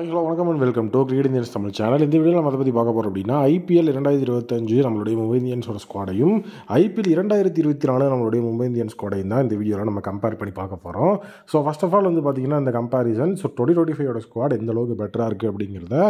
Hello வணக்கம் and welcome to cricket Indians Tamil channel. இந்த வீடியோவில் நம்ம அதை பற்றி பார்க்க போகிறோம் அப்படின்னா ஐபிஎல் 2025 நம்மளுடைய மும்பை இந்தியன்ஸோட ஸ்குவாடையும் ஐபிஎல் 2024 நம்மளுடைய மும்பை இந்தியன்ஸ் ஸ்குவாடையும் தான் இந்த வீடியோவில் நம்ம கம்பேர் பண்ணி பார்க்க போகிறோம். ஸோ ஃபர்ஸ்ட் ஆஃப் ஆல் வந்து பார்த்திங்கன்னா இந்த கம்பேரிசன் 2025 ஸ்குவாட் எந்த அளவுக்கு பெட்டராக இருக்குது அப்படிங்கிறத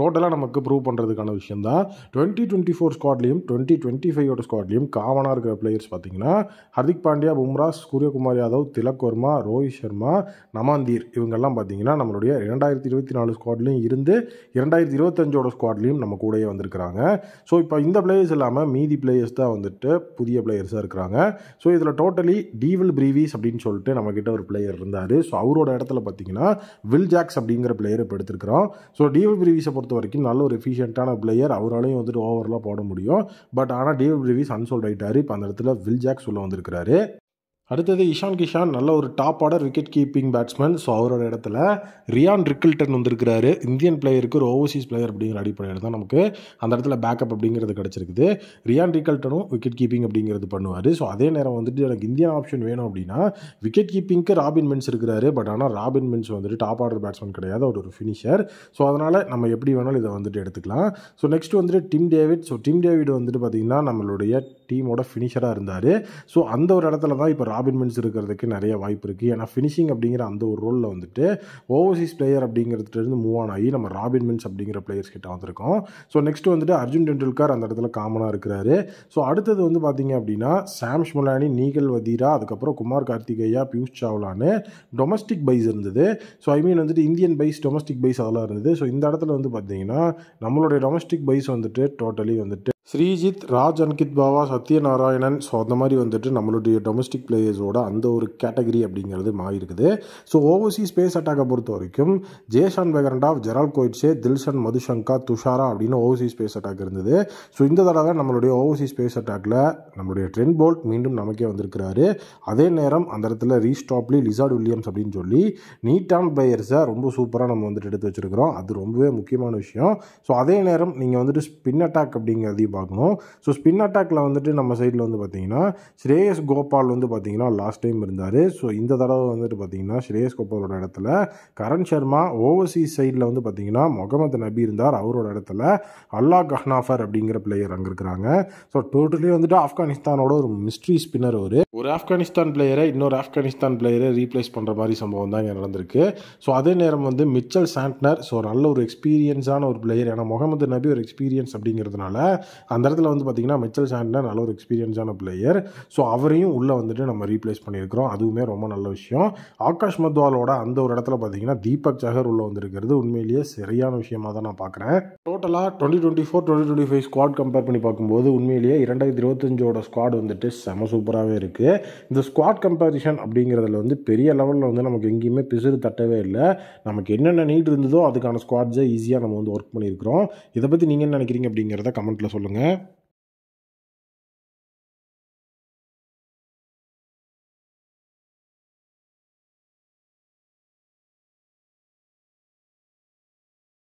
டோட்டலாக நமக்கு ப்ரூவ் பண்ணுறதுக்கான விஷயம் தான். 2024 ஸ்குவாட்லேயும் 2025 ஸ்குவாட்லேயும் காமனாக இருக்கிற பிளேயர்ஸ் பார்த்திங்கன்னா ஹர்திக் பாண்டியா, பும்ரா, சூரியகுமார் யாதவ், திலக் வர்மா, ரோஹித் சர்மா, நமாந்தீர் இவங்கெல்லாம் பார்த்திங்கன்னா நம்மளுடைய 2024 ஸ்குவாட்லையும் இருந்து 2025 ஸ்குவாட்லையும் நம்ம கூடயே வந்திருக்கிறாங்க. ஸோ இப்போ இந்த பிளேயர்ஸ் இல்லாமல் மீதி பிளேயர்ஸ் தான் வந்துட்டு புதிய பிளேயர்ஸாக இருக்கிறாங்க. ஸோ இதில் டோட்டலி டீவில் பிரீவிஸ் அப்படின்னு சொல்லிட்டு நம்மக்கிட்ட ஒரு பிளேயர் இருந்தார். ஸோ அவரோட இடத்துல பார்த்தீங்கன்னா வில் ஜாக்ஸ் அப்படிங்கிற பிளேயர் இப்போ எடுத்துருக்கிறோம். ஸோ டீவில் பிரீவிஸை பொறுத்த வரைக்கும் நல்ல ஒரு எஃபிஷியன்ட்டான பிளேயர், அவராலையும் வந்துட்டு ஓவரெலாம் போட முடியும். பட் ஆனால் டீவில் பிரீவிஸ் அன்சோல்ட் ஆகிட்டார். இப்போ அந்த இடத்துல வில் ஜாக்ஸ் உள்ள வந்திருக்கிறாரு. அடுத்தது இஷான் கிஷான், நல்ல ஒரு top order wicket keeping batsman. So அவரோட இடத்துல ரியான் ரிக்கில்டன் வந்திருக்கிறாரு. இந்தியன் பிளேயருக்கு ஒரு ஓவர்சீஸ் பிளேயர் அப்படிங்கிற அடிப்படையில் தான் நமக்கு அந்த இடத்துல பேக்கப் அப்படிங்கிறது கிடச்சிருக்குது. ரியான் ரிக்கில்டனும் விக்கெட் கீப்பிங் அப்படிங்கிறது பண்ணுவார். ஸோ அதே நேரம் வந்துட்டு எனக்கு இந்தியன் ஆப்ஷன் வேணும் அப்படின்னா விக்கெட் கீப்பிங்க்கு ராபின் மின்ஸ் இருக்கிறாரு. பட் ஆனால் ராபின் மின்ஸ் வந்துட்டு டாப் ஆர்டர் பேட்ஸ்மேன் கிடையாது, அவர் ஒரு ஃபினிஷர். ஸோ அதனால் நம்ம எப்படி வேணாலும் இதை வந்துட்டு எடுத்துக்கலாம். ஸோ நெக்ஸ்ட் வந்துட்டு Tim David. So Tim David வந்துட்டு பார்த்திங்கன்னா நம்மளுடைய டீமோட ஃபினிஷராக இருந்தார். ஸோ அந்த ஒரு இடத்துல தான் இப்போ ராபின் மின்ஸ் இருக்கிறதுக்கு நிறைய வாய்ப்பு இருக்குது. ஏன்னா ஃபினிஷிங் அப்படிங்கிற அந்த ஒரு ரோலில் வந்துட்டு ஓவர்சீஸ் பிளேயர் அப்படிங்கிறதுலேருந்து மூவ் ஆன் ஆகி நம்ம ராபின் மின்ஸ் அப்படிங்கிற பிளேயர்ஸ் கிட்ட வந்திருக்கோம். ஸோ நெக்ஸ்ட் வந்துட்டு அர்ஜுன் டெண்டுல்கர் அந்த இடத்துல காமனாக இருக்கிறாரு. ஸோ அடுத்தது வந்து பார்த்தீங்க அப்படின்னா சாம் ஷ்முலானி, நீகல் வதீரா, அதுக்கப்புறம் குமார் கார்த்திகேயா, பியூஷ் சாவ்லான்னு டொமஸ்டிக் பைஸ் இருந்தது. ஸோ ஐ மீன் வந்துட்டு இந்தியன் பைஸ், டொமஸ்டிக் பைஸ் அதெல்லாம் இருந்தது. ஸோ இந்த இடத்துல வந்து பார்த்தீங்கன்னா நம்மளுடைய டொமஸ்டிக் பைஸ் வந்துட்டு டோட்டலி வந்துட்டு ஸ்ரீஜித், ராஜ், அன்கித் பாவா, சத்யநாராயணன். ஸோ அந்த மாதிரி வந்துட்டு நம்மளுடைய டொமஸ்டிக் பிளேயர்ஸோட அந்த ஒரு கேட்டகரி அப்படிங்கிறது மாறி இருக்குது. ஸோ ஓவர்சீஸ் ஸ்பேஸ் அட்டாக்கை பொறுத்த வரைக்கும் ஜேஷான் பெகரண்டாவ், ஜெரால்ட் கோயிட்ஸே, தில்ஷன் மதுஷங்கா, துஷாரா அப்படின்னு ஓவர்சீஸ் ஸ்பேஸ் அட்டாக் இருந்தது. ஸோ இந்த தடவை நம்மளுடைய ஓவர்சீஸ் ஸ்பேஸ் அட்டாக்ல நம்மளுடைய ட்ரெண்ட் போல்ட் மீண்டும் நமக்கே வந்திருக்கிறாரு. அதே நேரம் அந்த இடத்துல ரீஸ்டாப்லி, லிசார்ட் வில்லியம்ஸ் அப்படின்னு சொல்லி நீட்டான பிளேயர்ஸை ரொம்ப சூப்பராக நம்ம வந்துட்டு எடுத்து வச்சிருக்கிறோம். அது ரொம்பவே முக்கியமான விஷயம். ஸோ அதே நேரம் நீங்கள் வந்துட்டு ஸ்பின் அட்டாக் அப்படிங்கிறதையும் பார்க்கணும். ஸோ ஸ்பின் அட்டாக்ல வந்துட்டு நம்ம சைடில் வந்து பார்த்தீங்கன்னா ஸ்ரேயஸ் கோபால் வந்து பார்த்தீங்கன்னா லாஸ்ட் டைம் இருந்தார். ஸோ இந்த தடவை வந்துட்டு பார்த்தீங்கன்னா ஸ்ரேயஸ் கோபாலோட இடத்துல கரண் சர்மா, ஓவர்சீஸ் சைடில் வந்து பார்த்தீங்கன்னா முகமது நபி இருந்தார். அவரோட இடத்துல அல்லாஹ் கஹ்னாஃபர் அப்படிங்கிற பிளேயர் அங்கே இருக்கிறாங்க. ஸோ டோட்டலி வந்துட்டு ஆப்கானிஸ்தானோட ஒரு மிஸ்ட்ரி ஸ்பின்னர். ஒரு ஆப்கானிஸ்தான் பிளேயரை இன்னொரு ஆப்கானிஸ்தான் பிளேயரை ரீப்ளேஸ் பண்ணுற மாதிரி சம்பவம் தான் இங்கே நடந்திருக்கு. ஸோ அதே நேரம் வந்து மிச்சல் சாண்ட்னர், ஸோ நல்ல ஒரு எக்ஸ்பீரியன்ஸான ஒரு பிளேயர். ஏன்னா முகமது நபி ஒரு எக்ஸ்பீரியன்ஸ் அப்படிங்கிறதுனால அந்த இடத்துல வந்து பார்த்திங்கன்னா மிச்சல் சாண்ட்னர் நல்ல ஒரு எக்ஸ்பீரியன்ஸான பிளேயர். ஸோ அவரையும் உள்ளே வந்துட்டு நம்ம ரீப்ளேஸ் பண்ணியிருக்கிறோம். அதுவுமே ரொம்ப நல்ல விஷயம். ஆகாஷ் மத்வாலோட அந்த ஒரு இடத்துல பார்த்திங்கன்னா தீபக் சஹர் உள்ளே வந்திருக்கிறது உண்மையிலேயே சரியான விஷயமாக தான் நான் பார்க்குறேன். டோட்டலாக 2024-2025 ஸ்குவாட் கம்பேர் பண்ணி பார்க்கும்போது உண்மையிலேயே 2025 ஸ்குவாட் வந்துட்டு செம சூப்பராகவே இருக்குது. இந்த ஸ்குவாட் கம்பேரிஷன் அப்படிங்கிறதுல வந்து பெரிய லெவலில் வந்து நமக்கு எங்கேயுமே பிசுறு தட்டவே இல்லை. நமக்கு என்னென்ன நீட் இருந்ததோ அதுக்கான ஸ்குவாட்ஸை ஈஸியாக நம்ம வந்து ஒர்க் பண்ணியிருக்கிறோம். இதை பற்றி நீங்கள் என்ன நினைக்கிறீங்க அப்படிங்கிறத கமெண்ட்டில் சொல்லுங்கள்.